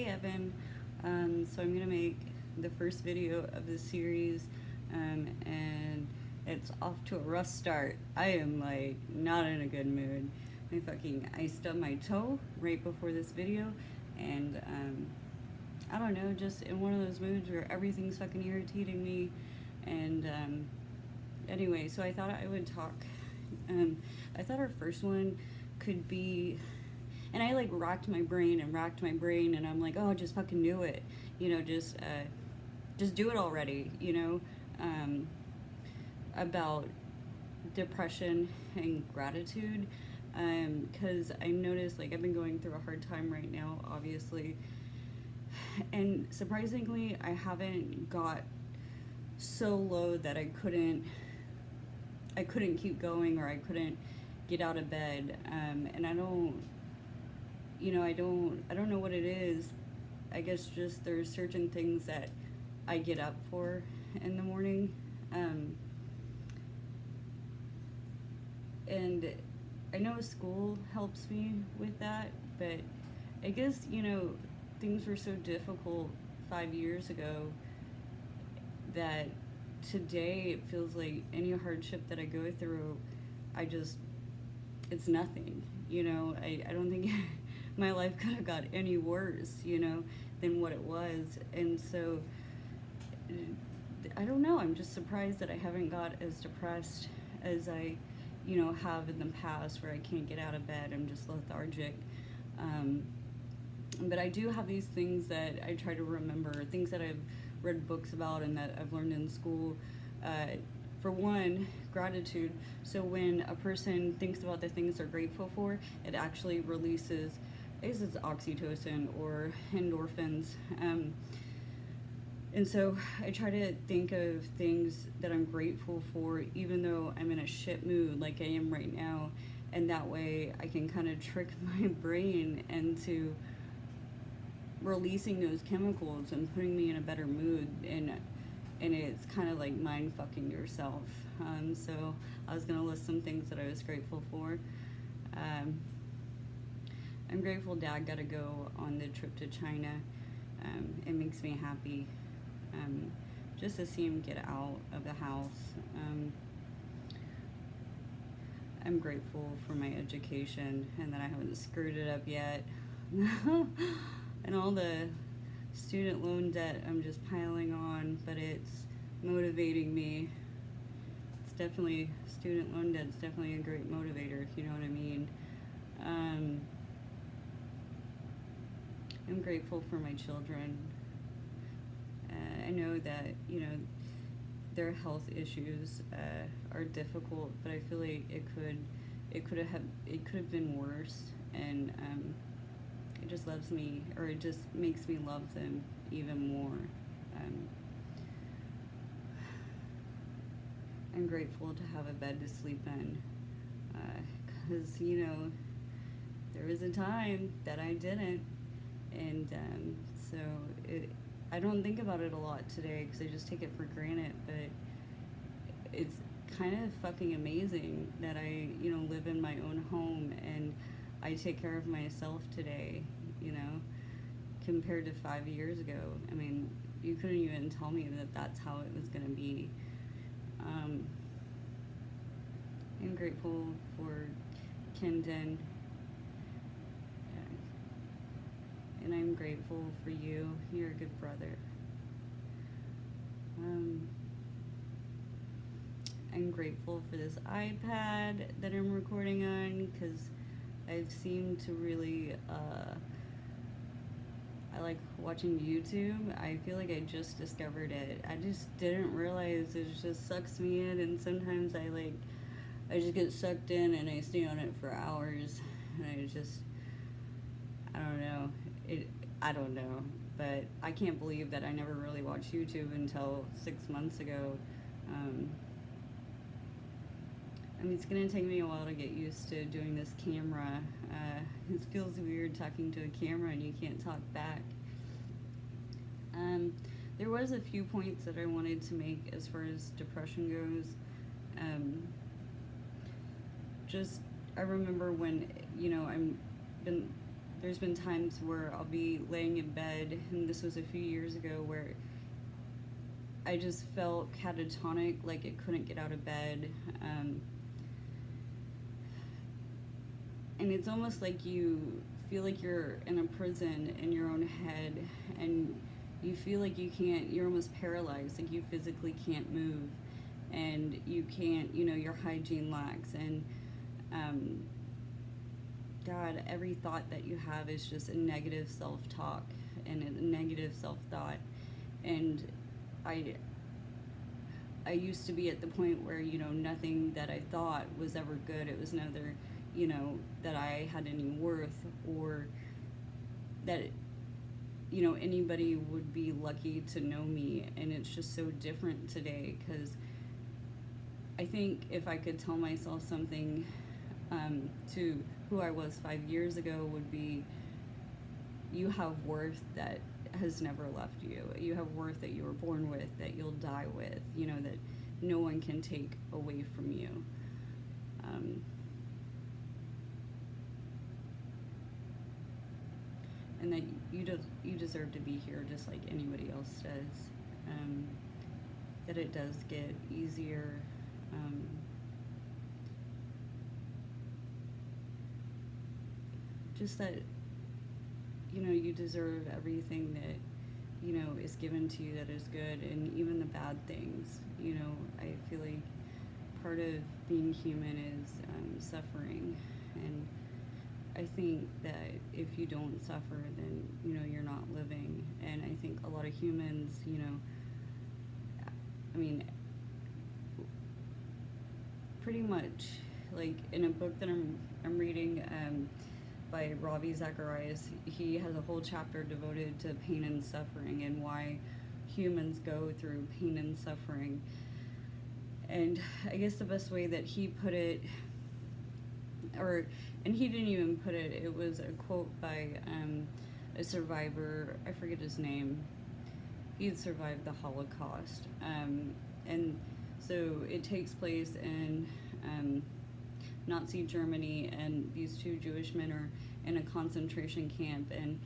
Evan. So I'm gonna make the first video of this series, and it's off to a rough start. I am like not in a good mood. I stubbed my toe right before this video, and I don't know, just in one of those moods where everything's fucking irritating me, and anyway, so I thought I would talk. I thought our first one could be, and I like racked my brain and racked my brain, and I'm like, oh, just fucking do it, just do it already, about depression and gratitude, because I noticed like I've been going through a hard time right now, obviously, and surprisingly, I haven't got so low that I couldn't keep going, or I couldn't get out of bed, and I don't know what it is. I guess just there's certain things that I get up for in the morning, and I know school helps me with that, but I guess things were so difficult 5 years ago that today it feels like any hardship that I go through, it's nothing. I don't think my life could have got any worse, than what it was. And so, I don't know, I'm just surprised that I haven't got as depressed as I, have in the past, where I can't get out of bed, I'm just lethargic. But I do have these things that I try to remember, things that I've read books about and that I've learned in school. For one, gratitude. So when a person thinks about the things they're grateful for, it actually releases, I guess it's oxytocin or endorphins. And so I try to think of things that I'm grateful for, even though I'm in a shit mood like I am right now. And that way I can kind of trick my brain into releasing those chemicals and putting me in a better mood, and it's kind of like mind fucking yourself. So I was gonna list some things that I was grateful for. I'm grateful Dad got to go on the trip to China. It makes me happy, just to see him get out of the house. I'm grateful for my education and that I haven't screwed it up yet. And all the student loan debt I'm just piling on, but it's motivating me. Student loan debt's definitely a great motivator, if you know what I mean. I'm grateful for my children. I know that, their health issues are difficult, but I feel like it could have been worse, and it just loves me, or it just makes me love them even more. I'm grateful to have a bed to sleep in, because there was a time that I didn't, and so I don't think about it a lot today because I just take it for granted, but it's kind of fucking amazing that I live in my own home and I take care of myself today, compared to 5 years ago. I mean, you couldn't even tell me that that's how it was going to be. I'm grateful for Kendon, and I'm grateful for you. You're a good brother. I'm grateful for this iPad that I'm recording on, because I've seemed to really, I like watching YouTube. I feel like I just discovered it. I just didn't realize it just sucks me in, and sometimes I just get sucked in and I stay on it for hours, and I don't know, but I can't believe that I never really watched YouTube until 6 months ago. It's gonna take me a while to get used to doing this camera. It feels weird talking to a camera and you can't talk back. There was a few points that I wanted to make as far as depression goes. I remember when, I've been there's been times where I'll be laying in bed, and this was a few years ago, where I just felt catatonic, like I couldn't get out of bed. And it's almost like you feel like you're in a prison in your own head, and you feel like you're almost paralyzed, like you physically can't move, and you can't, your hygiene lacks, and God, every thought that you have is just a negative self-talk and a negative self-thought. And I used to be at the point where, nothing that I thought was ever good. It was neither, that I had any worth, or that, anybody would be lucky to know me. And it's just so different today, because I think if I could tell myself something to who I was 5 years ago, would be, you have worth that has never left you. You have worth that you were born with, that you'll die with, that no one can take away from you. And that you deserve to be here just like anybody else does. That it does get easier. Just that, you deserve everything that, is given to you that is good, and even the bad things. I feel like part of being human is suffering, and I think that if you don't suffer, then, you're not living. And I think a lot of humans, I mean, pretty much, like in a book that I'm reading, by Ravi Zacharias, he has a whole chapter devoted to pain and suffering, and why humans go through pain and suffering. And I guess the best way that he put it, and he didn't even put it, it was a quote by a survivor, I forget his name. He had survived the Holocaust. And so it takes place in Nazi Germany, and these two Jewish men are in a concentration camp, and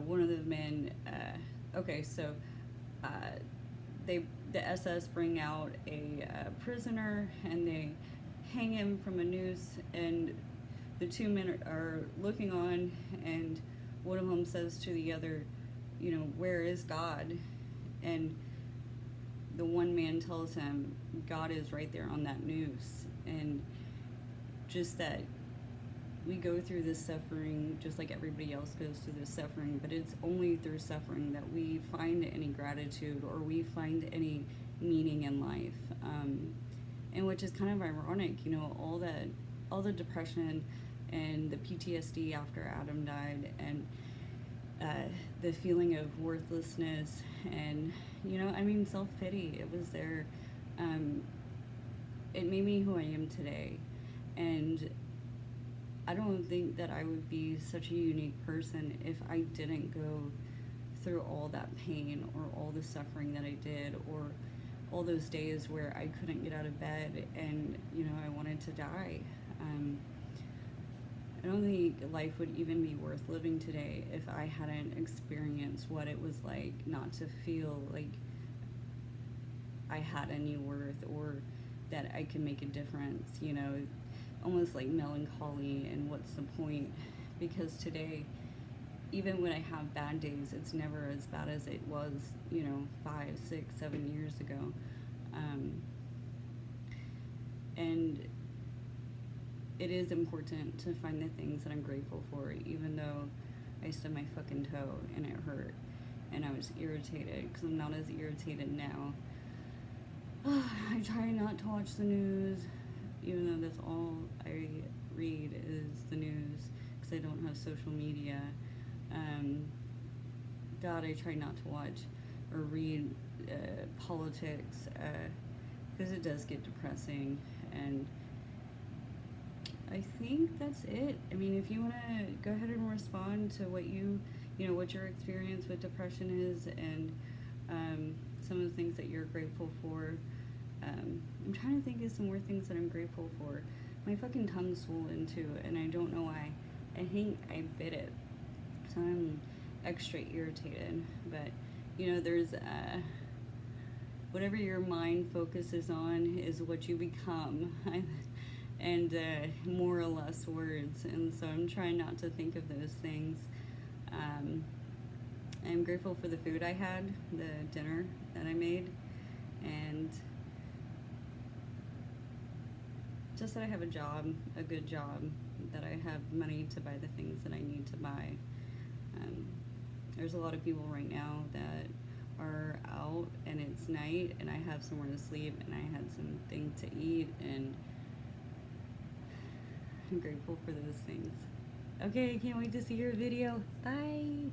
one of the men, the SS bring out a prisoner, and they hang him from a noose, and the two men are looking on, and one of them says to the other, where is God? And the one man tells him, God is right there on that noose. And just that we go through this suffering just like everybody else goes through this suffering, but it's only through suffering that we find any gratitude, or we find any meaning in life. And which is kind of ironic, all the depression and the PTSD after Adam died, and the feeling of worthlessness, and self-pity, it was there. It made me who I am today. And I don't think that I would be such a unique person if I didn't go through all that pain, or all the suffering that I did, or all those days where I couldn't get out of bed, and I wanted to die. I don't think life would even be worth living today if I hadn't experienced what it was like not to feel like I had any worth, or that I could make a difference, almost like melancholy, and what's the point? Because today, even when I have bad days, it's never as bad as it was, 5, 6, 7 years ago. And it is important to find the things that I'm grateful for, even though I stubbed my fucking toe and it hurt, and I was irritated, because I'm not as irritated now. I try not to watch the news, even though that's all I read is the news, because I don't have social media. God, I try not to watch or read politics, because it does get depressing. And I think that's it. I mean, if you want to go ahead and respond to what what your experience with depression is, and some of the things that you're grateful for. I'm trying to think of some more things that I'm grateful for. My fucking tongue's swollen too, and I don't know why. I think I bit it. so I'm extra irritated. But you know, there's whatever your mind focuses on is what you become. And more or less words. And so I'm trying not to think of those things. I'm grateful for the food I had, the dinner that I made, and just that I have a job, a good job, that I have money to buy the things that I need to buy. There's a lot of people right now that are out and it's night and I have somewhere to sleep and I had something to eat, and I'm grateful for those things. Okay, I can't wait to see your video. Bye!